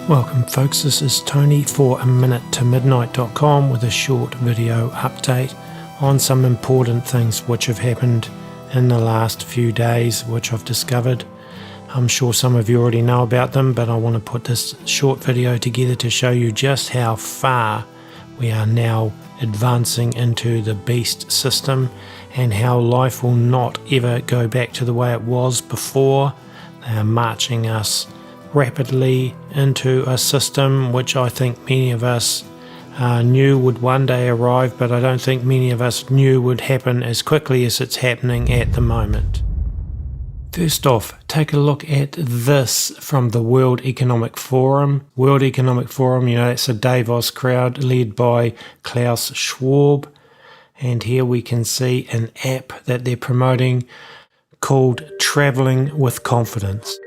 Welcome folks, this is Tony for aminutetomidnite.com with a short video update on some important things which have happened in the last few days which I've discovered. I'm sure some of you already know about them, but I want to put this short video together to show you just how far we are now advancing into the beast system and how life will not ever go back to the way it was before. They are marching us rapidly into a system which I think many of us knew would one day arrive, but I don't think many of us knew would happen as quickly as it's happening at the moment. First off, take a look at this from the World Economic Forum. World Economic Forum, you know, that's a Davos crowd led by Klaus Schwab. And here we can see an app that they're promoting called Traveling with Confidence.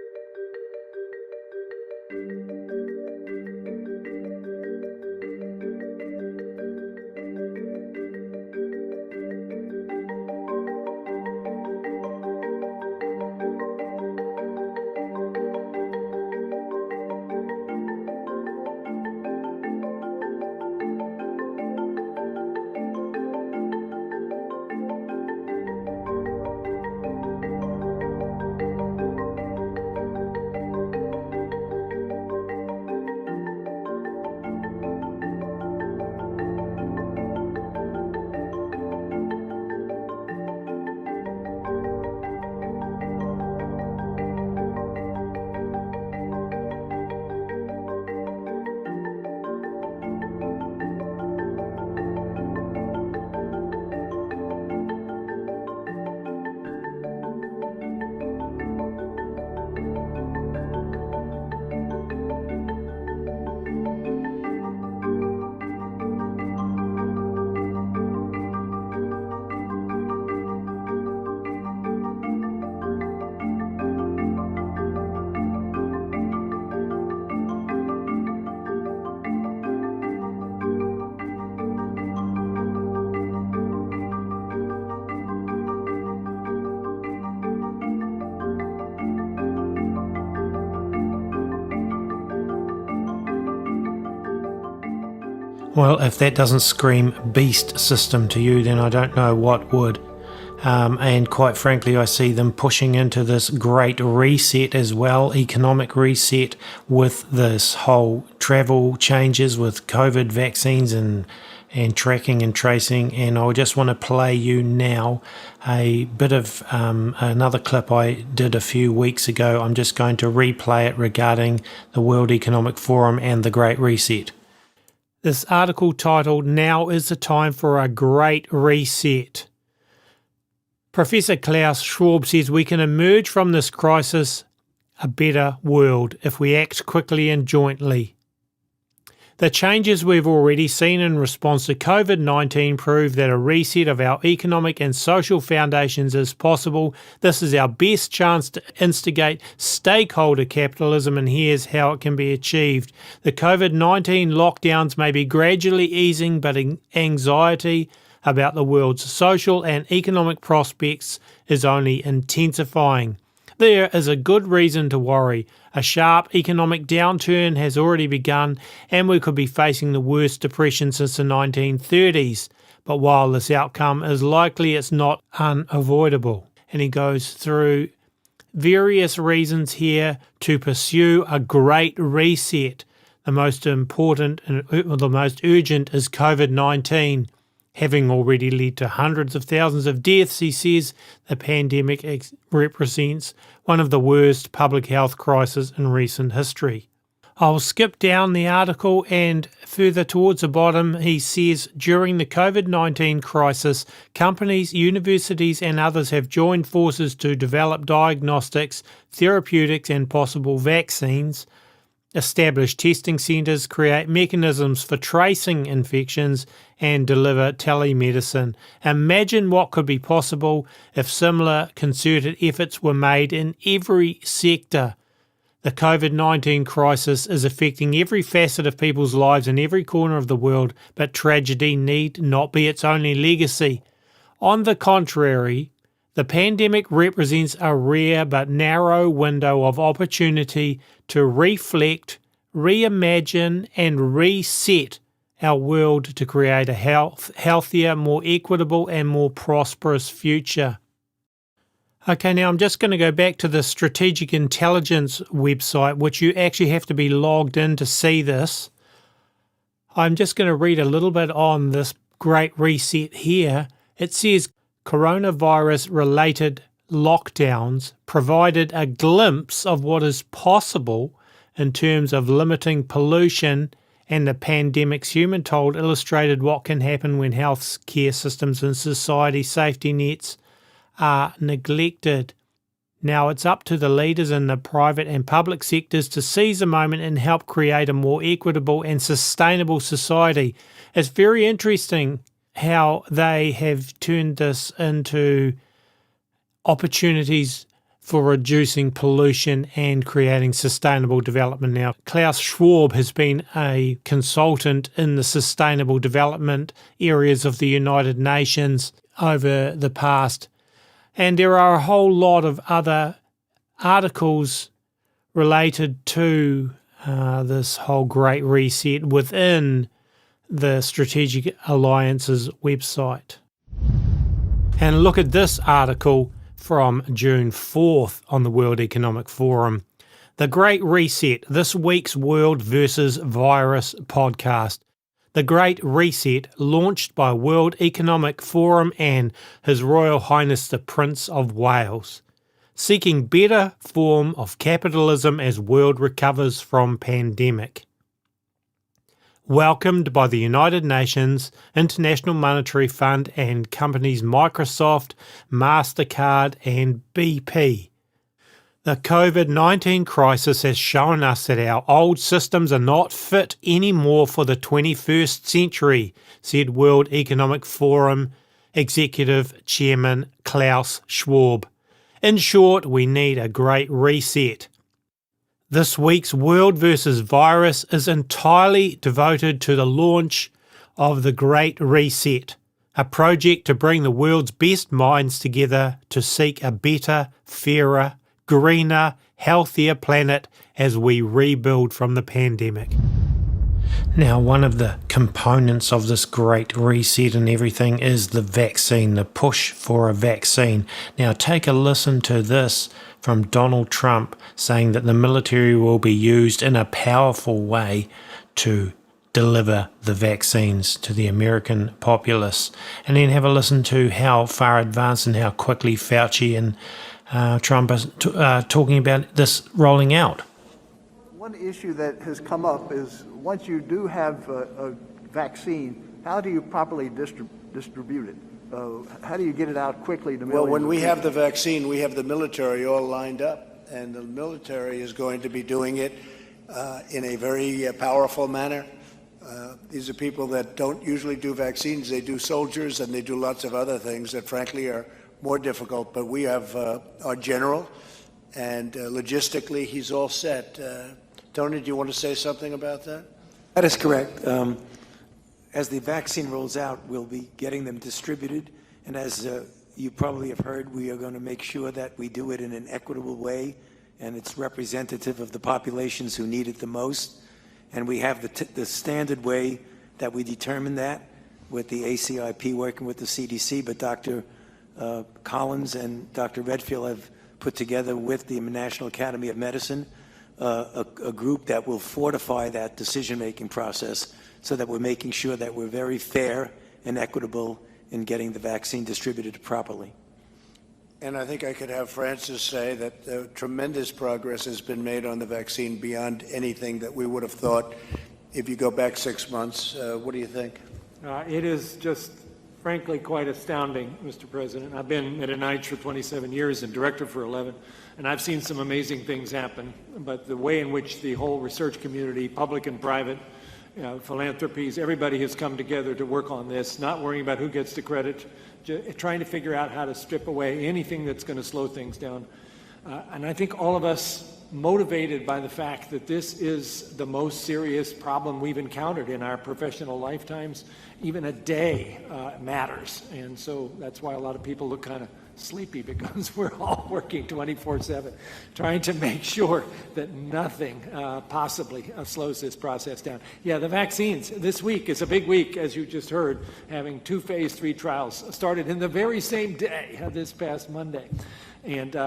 Well, if that doesn't scream beast system to you, then I don't know what would. And quite frankly, I see them pushing into this great reset as well, economic reset with this whole travel changes with COVID vaccines and tracking and tracing. And I just want to play you now a bit of another clip I did a few weeks ago. I'm just going to replay it regarding the World Economic Forum and the Great Reset. This article titled, "Now is the Time for a Great Reset." Professor Klaus Schwab says we can emerge from this crisis a better world if we act quickly and jointly. The changes we've already seen in response to COVID-19 prove that a reset of our economic and social foundations is possible. This is our best chance to instigate stakeholder capitalism, and here's how it can be achieved. The COVID-19 lockdowns may be gradually easing, but anxiety about the world's social and economic prospects is only intensifying. There is a good reason to worry. A sharp economic downturn has already begun, and we could be facing the worst depression since the 1930s. But while this outcome is likely, it's not unavoidable. And he goes through various reasons here to pursue a great reset. The most important and the most urgent is COVID-19. Having already led to hundreds of thousands of deaths, he says, the pandemic represents one of the worst public health crises in recent history. I'll skip down the article, and further towards the bottom he says, during the COVID-19 crisis, companies, universities and others have joined forces to develop diagnostics, therapeutics and possible vaccines, establish testing centres, create mechanisms for tracing infections and deliver telemedicine. Imagine what could be possible if similar concerted efforts were made in every sector. The COVID-19 crisis is affecting every facet of people's lives in every corner of the world, but tragedy need not be its only legacy. On the contrary, the pandemic represents a rare but narrow window of opportunity to reflect, reimagine and reset our world to create a healthier, more equitable and more prosperous future. Okay, now I'm just going to go back to the Strategic Intelligence website, which you actually have to be logged in to see this. I'm just going to read a little bit on this Great Reset here. It says coronavirus-related lockdowns provided a glimpse of what is possible in terms of limiting pollution, and the pandemic's human toll illustrated what can happen when health care systems and society safety nets are neglected. Now it's up to the leaders in the private and public sectors to seize the moment and help create a more equitable and sustainable society. It's very interesting how they have turned this into opportunities for reducing pollution and creating sustainable development. Now, Klaus Schwab has been a consultant in the sustainable development areas of the United Nations over the past, and there are a whole lot of other articles related to this whole Great Reset within the Strategic Alliance's website. And look at this article from June 4th on the World Economic Forum. The Great Reset, this week's World versus Virus podcast. The Great Reset, launched by World Economic Forum and His Royal Highness the Prince of Wales, seeking better form of capitalism as world recovers from pandemic. Welcomed by the United Nations, International Monetary Fund and companies Microsoft, MasterCard and BP. The COVID-19 crisis has shown us that our old systems are not fit anymore for the 21st century, said World Economic Forum Executive Chairman Klaus Schwab. In short, we need a great reset. This week's World versus Virus is entirely devoted to the launch of the Great Reset, a project to bring the world's best minds together to seek a better, fairer, greener, healthier planet as we rebuild from the pandemic. Now, one of the components of this Great Reset and everything is the vaccine, the push for a vaccine. Now, take a listen to this from Donald Trump saying that the military will be used in a powerful way to deliver the vaccines to the American populace. And then have a listen to how far advanced and how quickly Fauci and Trump are talking about this rolling out. One issue that has come up is once you do have a vaccine, how do you properly distribute it? How do you get it out quickly to millions? Well, when we have the vaccine, we have the military all lined up, and the military is going to be doing it in a very powerful manner. These are people that don't usually do vaccines. They do soldiers, and they do lots of other things that, frankly, are more difficult. But we have our general, and logistically, he's all set. Tony, do you want to say something about that? That is correct. As the vaccine rolls out, we'll be getting them distributed. And as you probably have heard, we are going to make sure that we do it in an equitable way, and it's representative of the populations who need it the most. And we have the standard way that we determine that with the ACIP working with the CDC, but Dr. Collins and Dr. Redfield have put together with the National Academy of Medicine a group that will fortify that decision-making process so that we're making sure that we're very fair and equitable in getting the vaccine distributed properly. And I think I could have Francis say that tremendous progress has been made on the vaccine beyond anything that we would have thought if you go back 6 months. What do you think? It is just, frankly, quite astounding, Mr. President. I've been at NIH for 27 years and director for 11, and I've seen some amazing things happen. But the way in which the whole research community, public and private, philanthropies, everybody has come together to work on this, not worrying about who gets the credit, trying to figure out how to strip away anything that's going to slow things down. And I think all of us, motivated by the fact that this is the most serious problem we've encountered in our professional lifetimes, even a day matters. And so that's why a lot of people look kind of sleepy because we're all working 24/7, trying to make sure that nothing possibly slows this process down. Yeah, the vaccines. This week is a big week, as you just heard, having 2 phase 3 trials started in the very same day, this past Monday. And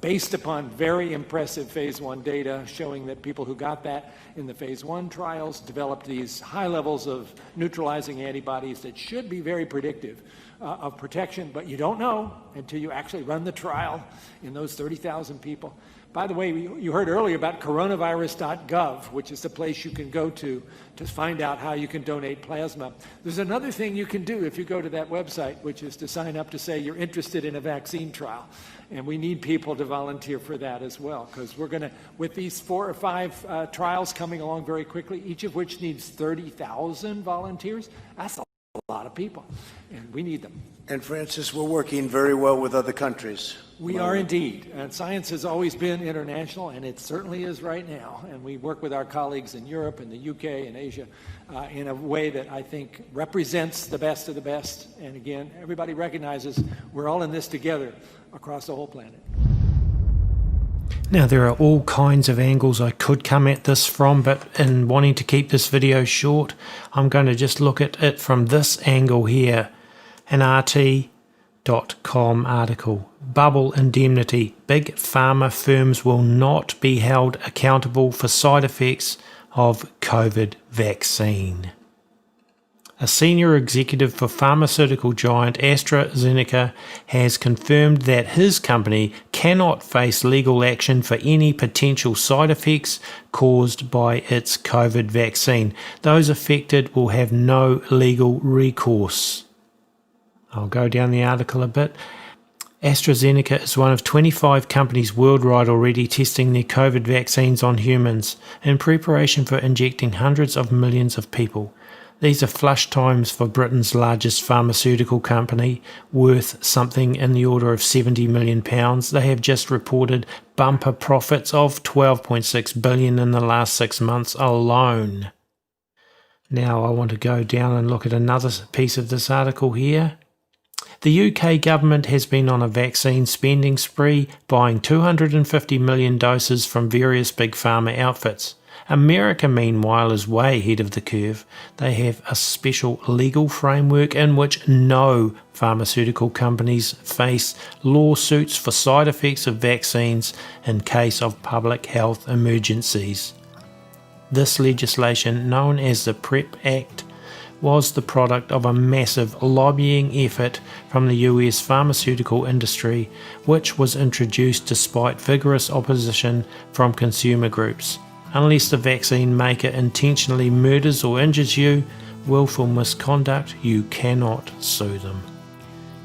based upon very impressive phase 1 data showing that people who got that in the phase 1 trials developed these high levels of neutralizing antibodies that should be very predictive of protection, but you don't know until you actually run the trial in those 30,000 people. By the way, you heard earlier about coronavirus.gov, which is the place you can go to find out how you can donate plasma. There's another thing you can do if you go to that website, which is to sign up to say you're interested in a vaccine trial. And we need people to volunteer for that as well, because we're going to, with these 4 or 5 trials coming along very quickly, each of which needs 30,000 volunteers, that's a lot of people, and we need them. And Francis, we're working very well with other countries. We are indeed. And science has always been international, and it certainly is right now. And we work with our colleagues in Europe and the UK and Asia in a way that I think represents the best of the best. And again, everybody recognizes we're all in this together across the whole planet. Now, there are all kinds of angles I could come at this from, but in wanting to keep this video short, I'm going to just look at it from this angle here. An RT.com article. Bubble indemnity. Big pharma firms will not be held accountable for side effects of COVID vaccine. A senior executive for pharmaceutical giant AstraZeneca has confirmed that his company cannot face legal action for any potential side effects caused by its COVID vaccine. Those affected will have no legal recourse. I'll go down the article a bit. AstraZeneca is one of 25 companies worldwide already testing their COVID vaccines on humans in preparation for injecting hundreds of millions of people. These are flush times for Britain's largest pharmaceutical company, worth something in the order of £70 million. They have just reported bumper profits of $12.6 billion in the last 6 months alone. Now I want to go down and look at another piece of this article here. The UK government has been on a vaccine spending spree, buying 250 million doses from various big pharma outfits. America, meanwhile, is way ahead of the curve. They have a special legal framework in which no pharmaceutical companies face lawsuits for side effects of vaccines in case of public health emergencies. This legislation, known as the PrEP Act, was the product of a massive lobbying effort from the US pharmaceutical industry, which was introduced despite vigorous opposition from consumer groups. Unless the vaccine maker intentionally murders or injures you, willful misconduct, you cannot sue them.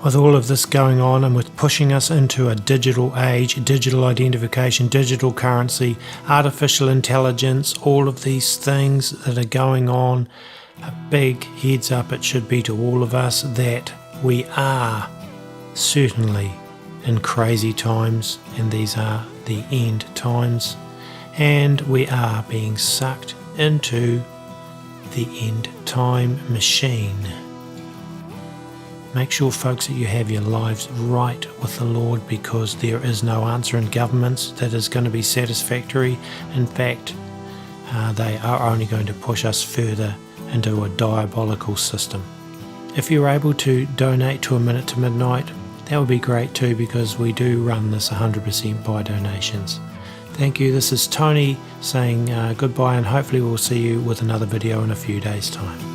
With all of this going on and with pushing us into a digital age, digital identification, digital currency, artificial intelligence, all of these things that are going on, a big heads up it should be to all of us that we are certainly in crazy times, and these are the end times. And we are being sucked into the end time machine. Make sure, folks, that you have your lives right with the Lord, because there is no answer in governments that is going to be satisfactory. In fact, they are only going to push us further into a diabolical system. If you're able to donate to A Minute to Midnight, that would be great too, because we do run this 100% by donations. Thank you. This is Tony saying goodbye, and hopefully we'll see you with another video in a few days' time.